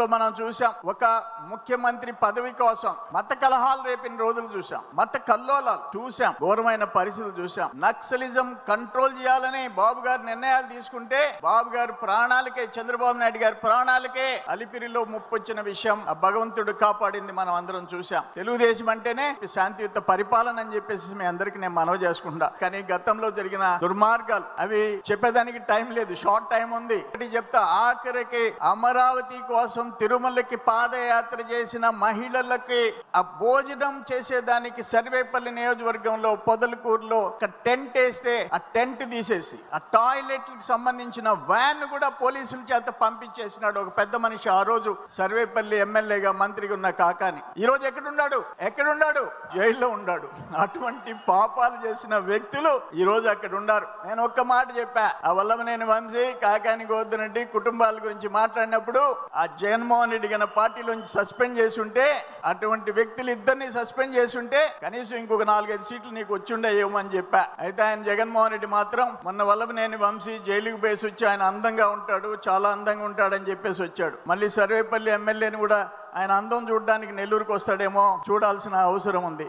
గతంలో మనం చూసాం, ఒక ముఖ్యమంత్రి పదవి కోసం మత కలహాలు రేపిన రోజులు చూసాం, మత కల్లోలాలు చూసాం, ఘోరమైన పరిస్థితులు చూసాం. నక్సలిజం కంట్రోల్ చేయాలని బాబు గారు నిర్ణయాలు తీసుకుంటే బాబు గారు ప్రాణాలకే, చంద్రబాబు నాయుడు గారి ప్రాణాలకే అలిపిరిలో ముప్పొచ్చిన విషయం ఆ భగవంతుడు కాపాడింది మనం అందరం చూసాం. తెలుగుదేశం అంటేనే శాంతియుత పరిపాలన అని చెప్పేసి మీ అందరికి నేను మనవి చేసుకుంటా. కానీ గతంలో జరిగిన దుర్మార్గాలు అవి చెప్పేదానికి టైం లేదు, షార్ట్ టైం ఉంది. చెప్తా, ఆఖరికి అమరావతి కోసం తిరుమలకి పాదయాత్ర చేసిన మహిళలకి ఆ భోజనం చేసేదానికి సర్వేపల్లి నియోజకవర్గంలో పొదలకూరులో ఒక టెంట్ వేస్తే ఆ టెంట్ తీసేసి ఆ టాయిలెట్ కి సంబంధించిన వ్యాన్ కూడా పోలీసుల చేత పంపించేసినాడు ఒక పెద్ద మనిషి. ఆ రోజు సర్వేపల్లి ఎమ్మెల్యేగా మంత్రిగా ఉన్న కాకాని ఈ రోజు ఎక్కడున్నాడు? జైల్లో ఉన్నాడు. అటువంటి పాపాలు చేసిన వ్యక్తులు ఈ రోజు అక్కడ ఉన్నారు. నేను ఒక్క మాట చెప్పా, ఆ వల్లభనేని వంశీ, కాకాని గోవర్ధన్ రెడ్డి కుటుంబాల గురించి మాట్లాడినప్పుడు ఆ జగన్మోహన్ రెడ్డి గన పార్టీలోంచి సస్పెండ్ చేసి ఉంటే, అటువంటి వ్యక్తులు ఇద్దరిని సస్పెండ్ చేసి ఉంటే కనీసం ఇంకొక 4-5 సీట్లు నీకు వచ్చుండే ఏమని చెప్పా. అయితే ఆయన జగన్మోహన్ రెడ్డి మాత్రం మొన్న వల్లభనేని వంశీ జైలుకు బేసి వచ్చి ఆయన అందంగా ఉంటాడు, చాలా అందంగా ఉంటాడని చెప్పేసి వచ్చాడు. మళ్ళీ సర్వేపల్లి ఎమ్మెల్యేని కూడా ఆయన అందం చూడడానికి నెల్లూరుకు వస్తాడేమో చూడాల్సిన అవసరం ఉంది.